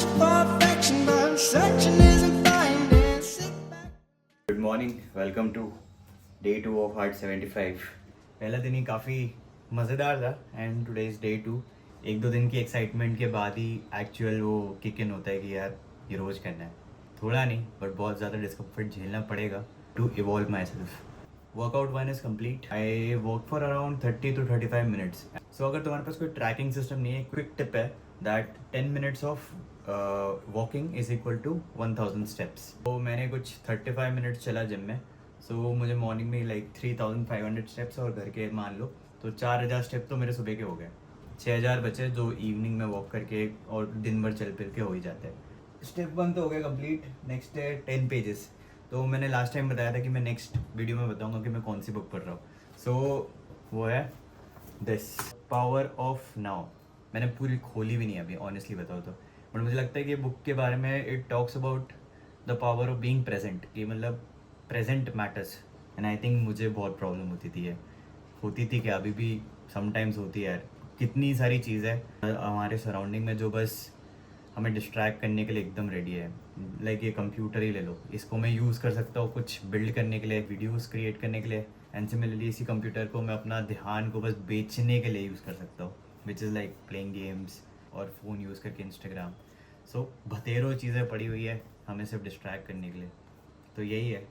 want your perfection, but searching isn't finding. Sit back. Good morning, welcome to day 2 of heart 75। पहला दिन ही काफ़ी मज़ेदार था and today is day 2। एक दो दिन की एक्साइटमेंट के बाद ही एक्चुअल वो किक इन होता है कि यार ये रोज़ करना है। थोड़ा नहीं बट बहुत ज़्यादा डिस्कम्फर्ट झेलना पड़ेगा to evolve myself. Workout 1 is complete. I work for around 30 to 35 minutes. So अगर तुम्हारे पास कोई ट्रैकिंग सिस्टम नहीं है, क्विक टिप है that 10 minutes of walking is equal to 1000 steps. तो मैंने कुछ 35 मिनट्स चला जिम में। सो मुझे मॉर्निंग में लाइक 3500 स्टेप्स और घर के मान लो तो 4000 स्टेप तो मेरे सुबह के हो गए। 6000 बचे जो इवनिंग में वॉक करके और दिन भर चल फिर के हो ही जाते हैं। स्टेप 1 तो हो गया कंप्लीट। नेक्स्ट है 10 पेजेस। तो मैंने लास्ट टाइम बताया था कि मैं नेक्स्ट वीडियो में बताऊंगा कि मैं कौन सी बुक पढ़ रहा हूँ। सो वो है दिस पावर ऑफ नाउ। मैंने पूरी खोली भी नहीं अभी ऑनेस्टली बताओ तो, बट मुझे लगता है कि बुक के बारे में it talks about the power of being present, कि मतलब present matters. And I think मुझे बहुत प्रॉब्लम होती थी क्या अभी भी समटाइम्स होती है यार। कितनी सारी चीज़ें हमारे सराउंडिंग में जो बस हमें डिस्ट्रैक्ट करने के लिए एकदम रेडी है। लाइक ये कंप्यूटर ही ले लो, इसको मैं यूज़ कर सकता हूँ कुछ बिल्ड करने के लिए, वीडियोस क्रिएट करने के लिए, एंड सिमिलरली इसी कंप्यूटर को मैं अपना ध्यान को बस बेचने के लिए यूज़ कर सकता हूँ, which is like playing games और फ़ोन यूज़ करके इंस्टाग्राम। सो बतेरों चीज़ें पड़ी हुई है हमें सिर्फ डिस्ट्रैक्ट करने के लिए। तो यही है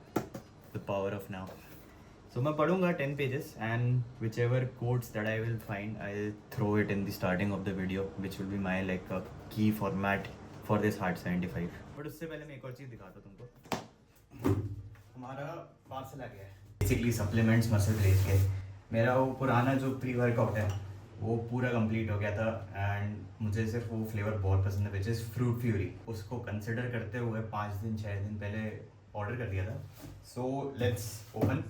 the power of now. So मैं पढ़ूंगा 10 pages and whichever codes that I will find I will throw it in the starting of the video which will be my like a key format for this hard 75। But उससे पहले मैं एक और चीज़ दिखाता हूँ तुमको। हमारा parcel आ गया है बेसिकली सप्लीमेंट्स मसल ब्रेस के। मेरा वो पुराना जो प्री वर्कआउट है वो पूरा कंप्लीट हो गया था एंड मुझे सिर्फ वो फ्लेवर बहुत पसंद है विच इज़ फ्रूट फ्यूरी। उसको कंसिडर करते हुए 5 दिन 6 दिन पहले ऑर्डर कर दिया था। So let's open.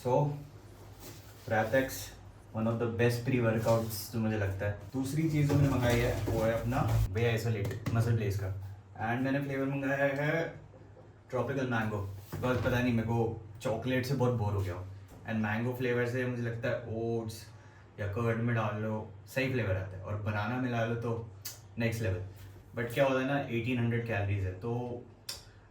सो प्रैथेक्स one of the best pre workouts जो मुझे लगता है। दूसरी चीज़ जो मैंने मंगाई है वो है अपना वे आइसोलेट मसल ब्लेस का, एंड मैंने फ्लेवर मंगाया है ट्रॉपिकल मैंगो। बिकॉज पता नहीं मेरे को चॉकलेट से बहुत बोर हो गया हूँ एंड मैंगो फ्लेवर से मुझे लगता है ओट्स या कर्ड में डाल लो सही फ्लेवर आता है, और बनाना मिला लो तो नेक्स्ट लेवल। बट क्या होता है ना 1800 कैलोरीज है, तो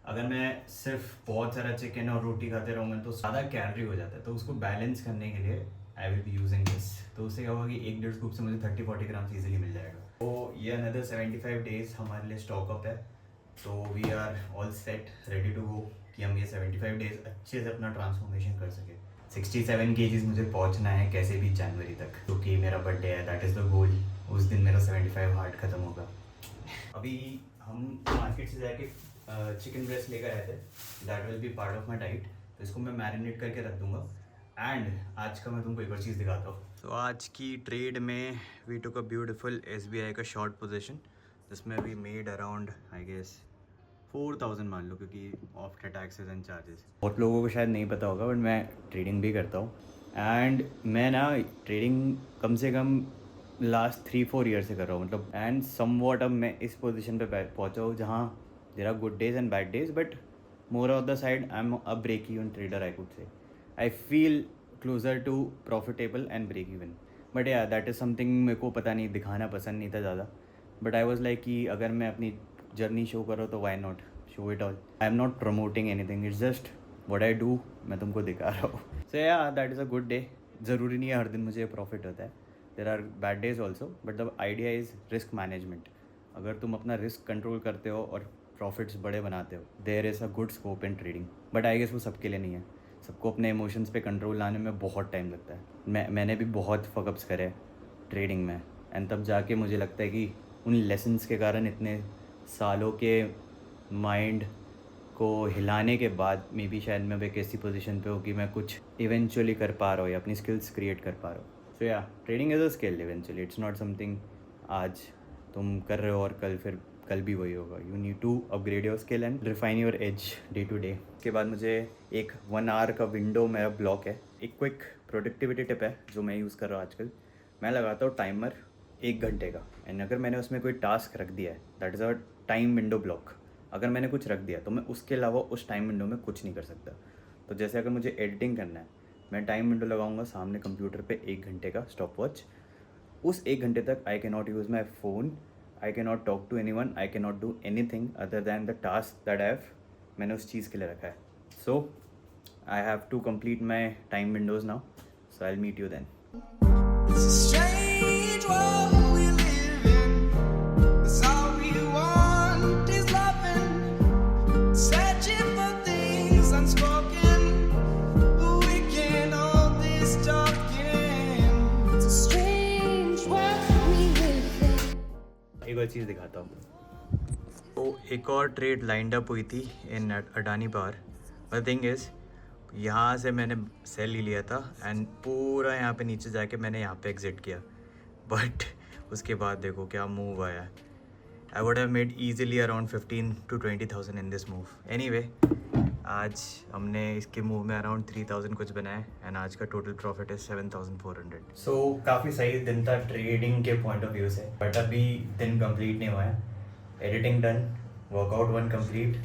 अगर मैं सिर्फ बहुत सारा चिकन और रोटी खाते रहूँगा तो ज़्यादा कैलोरी हो जाता है। तो उसको बैलेंस करने के लिए I will be using this. तो उससे क्या होगा कि 1-1.5 स्कूप से मुझे 30-40 ग्राम ईजिली मिल जाएगा। तो ये अनदर 75 डेज हमारे लिए स्टॉक अप है। तो we are all set ready to go कि हम ये 75 डेज अच्छे से अपना ट्रांसफॉर्मेशन कर सकें। 67 केजीज मुझे पहुंचना है कैसे भी जनवरी तक, क्योंकि मेरा बर्थडे है, दैट इज़ द गोल। उस दिन मेरा 75 हार्ट ख़त्म होगा। अभी हम मार्केट से जाके चिकन ब्रेस्ट लेकर आए थे, that will be part of my diet. तो इसको मैं मैरिनेट करके रख दूंगा। एंड आज का मैं तुमको एक और चीज़ दिखाता हूँ। तो आज की ट्रेड में we took a beautiful SBI का शॉर्ट पोजीशन जिसमें we made around I guess 4000 मान लो, क्योंकि आफ्टर टैक्सेस एंड चार्जेस। बहुत लोगों को शायद नहीं पता होगा बट मैं ट्रेडिंग भी करता हूँ एंड मैं ना ट्रेडिंग कम से कम लास्ट 3-4 ईयर से कर रहा हूँ मतलब। एंड सम वॉट अब मैं इस पोजीशन पे पहुँचा हूँ जहाँ there are good days and bad days, but more of the side I am a break even trader I could say. I feel closer to profitable and break even. But yeah that is something मेरे को पता नहीं दिखाना पसंद नहीं था ज़्यादा। But I was like कि अगर मैं अपनी जर्नी शो करो तो why not show it all. I am not promoting anything, it's just what I do, मैं तुमको दिखा रहा हूँ। So yeah that is a good day. ज़रूरी नहीं है हर दिन मुझे प्रॉफिट होता है, there are bad days also, but the idea is risk management. अगर तुम अपना रिस्क कंट्रोल करते हो और प्रॉफिट्स बड़े बनाते हो, there is a good scope in trading. But I guess वो सबके लिए नहीं है। सबको अपने इमोशंस पे कंट्रोल लाने में बहुत टाइम लगता है। मैंने भी बहुत फकअप्स करे ट्रेडिंग में, एंड तब जाके मुझे लगता है कि उन लेसन्स के कारण इतने सालों के माइंड को हिलाने के बाद मे बी शायद मैं एक ऐसी पोजीशन पे हूँ कि मैं कुछ इवेंचुअली कर पा रहा हूँ या अपनी स्किल्स क्रिएट कर पा रहा हूँ। सो या trading is a skill eventually, it's not something आज तुम कर रहे हो और कल भी वही होगा। You need to upgrade your skill and refine your edge day to day. उसके बाद मुझे एक 1 आवर का विंडो मेरा ब्लॉक है। एक क्विक प्रोडक्टिविटी टिप है जो मैं यूज़ कर रहा हूँ आजकल। मैं लगाता हूँ टाइमर 1 घंटे का, एंड अगर मैंने उसमें कोई टास्क रख दिया है that is a time window block. अगर मैंने कुछ रख दिया तो मैं उसके अलावा उस टाइम विंडो में कुछ नहीं कर सकता। तो जैसे अगर मुझे एडिटिंग करना है मैं टाइम विंडो लगाऊंगा सामने कंप्यूटर पे 1 घंटे का स्टॉप वॉच. उस 1 घंटे तक I can not use my phone, I can not talk to anyone, I can not do anything other than the task that I have मैंने उस चीज़ के लिए रखा है. So I have to complete my time windows now. So I will meet you then. It's a strange world we live in. 'Cause all we want is loving, searching for things unspoken, but we can't hold this talking. It's a strange world we live in. एक और चीज़ दिखाता हूँ. तो एक और trade lined up हुई थी in Adani power. The thing is यहाँ से मैंने सेल ले लिया था एंड पूरा यहाँ पे नीचे जाके मैंने यहाँ पे एग्ज़िट किया. बट उसके बाद देखो क्या मूव आया. I would have made easily around 15 to 20,000 in this move. Anyway आज हमने इसके मूव में अराउंड 3,000 कुछ बनाया एंड आज का टोटल प्रॉफिट है 7,400. सो काफ़ी सही दिन था ट्रेडिंग के पॉइंट ऑफ व्यू से. बट अभी दिन कंप्लीट नहीं हुआ है. Editing done, workout 1 complete,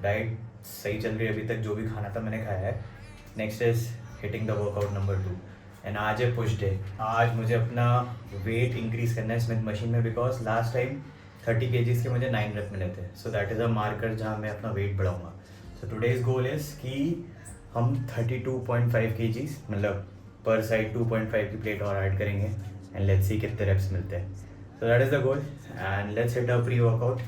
diet सही चल रही है अभी तक. जो भी खाना था मैंने खाया है. Next is hitting the workout number 2 and आज है पुश डे. आज मुझे अपना वेट इंक्रीज करना है स्मिथ मशीन में बिकॉज लास्ट टाइम 30 kgs के मुझे 9 रेप मिले थे. सो दैट इज़ अ मार्कर जहाँ मैं अपना वेट बढ़ाऊंगा. सो टुडेज गोल इज़ कि हम 32.5 kgs मतलब पर साइड 2.5 की प्लेट और ऐड करेंगे एंड लेट्स सी कितने रेप्स मिलते हैं. सो that is the goal and let's hit a pre workout.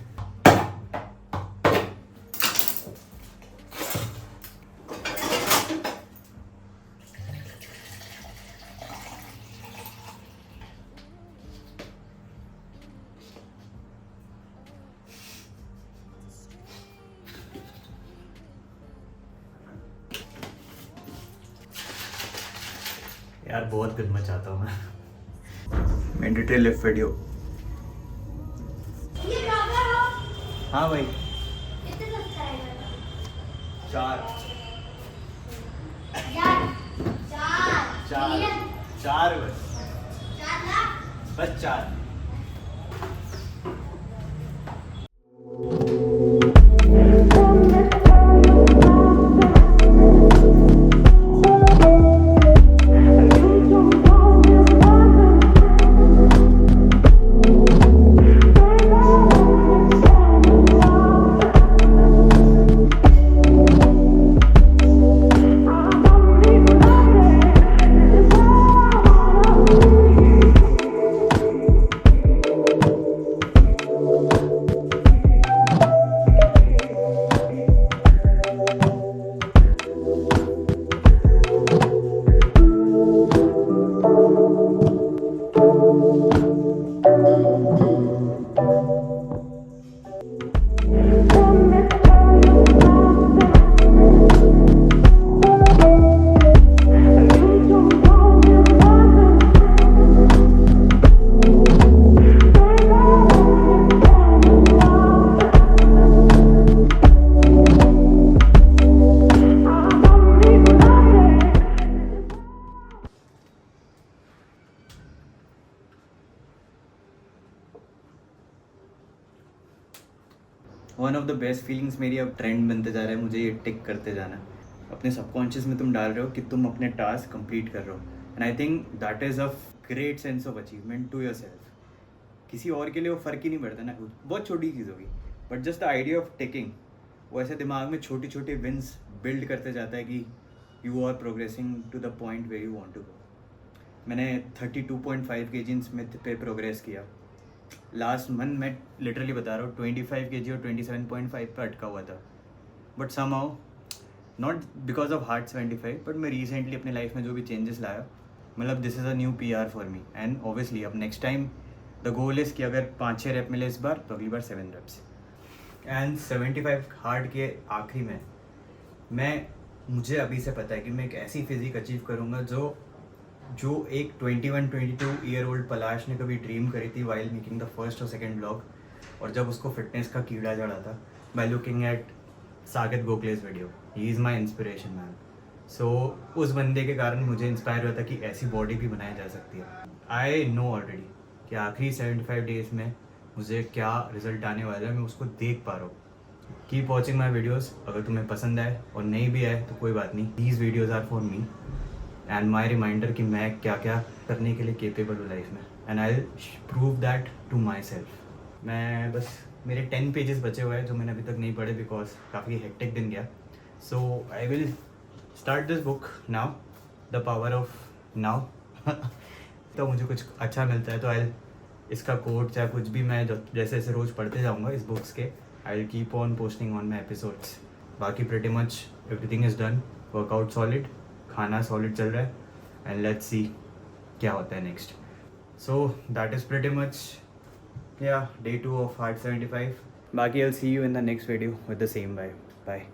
यार बहुत फिल्म चाहता हूँ मैं. Mandatory lift video. हाँ भाई 4 बस 4. One of the best feelings मेरी अब ट्रेंड बनते जा रहा है. मुझे ये टिक करते जाना है. अपने सबकॉन्शियस में तुम डाल रहे हो कि तुम अपने टास्क कंप्लीट कर रहे हो and I think that is a great sense of achievement to yourself. किसी और के लिए वो फ़र्क ही नहीं पड़ता ना. बहुत छोटी चीज़ होगी but just the idea of ticking वो ऐसे दिमाग में छोटी छोटी विंस बिल्ड करते जाता है कि you are progressing to the point way you want to go. मैंने 32.5 kg स्मिथ पे प्रोग्रेस किया. लास्ट मंथ मैं लिटरली बता रहा हूँ 25 kg और 27.5 पर अटका हुआ था. But somehow not because of hard 75 but मैं रिसेंटली अपने लाइफ में जो भी चेंजेस लाया मतलब this is a new PR for me and obviously अब next time the goal is कि अगर 5-6 रेप मिले इस बार तो अगली बार 7 रेप्स. एंड 75 हार्ड के आखिरी में मुझे अभी से पता है कि मैं एक ऐसी फिजिक अचीव करूँगा जो एक 21-22 ईयर ओल्ड पलाश ने कभी ड्रीम करी थी वाइल मेकिंग द फर्स्ट और सेकंड ब्लॉग. और जब उसको फिटनेस का कीड़ा चढ़ा था बाय लुकिंग एट साकेत गोखले's video. He is my inspiration man. So उस बंदे के कारण मुझे इंस्पायर हुआ था कि ऐसी बॉडी भी बनाई जा सकती है. आई नो ऑलरेडी कि आखिरी 75 डेज में मुझे क्या रिजल्ट आने वाला है. मैं उसको देख पा रहा हूँ. Keep watching my videos. अगर तुम्हें पसंद आए और नहीं भी आए तो कोई बात नहीं. These videos are for me and my reminder कि मैं क्या क्या करने के लिए केपेबल हूँ लाइफ में, and I prove that to myself. मैं बस मेरे 10 पेजेस बचे हुए हैं जो मैंने अभी तक नहीं पढ़े बिकॉज काफ़ी हेक्टिक दिन गया। So I will start this book now, the power of now. तो मुझे कुछ अच्छा मिलता है तो आई इसका कोड चाहे कुछ भी मैं जैसे जैसे रोज़ पढ़ते जाऊँगा इस बुक्स के, I will keep on posting on my episodes. बाकी pretty much everything is done, workout solid, खाना सॉलिड चल रहा है, एंड लेट्स सी क्या होता है next. So that is pretty much या डे 2 ऑफ Hard 75। बाकी I will see you in the next video with the same vibe. Bye.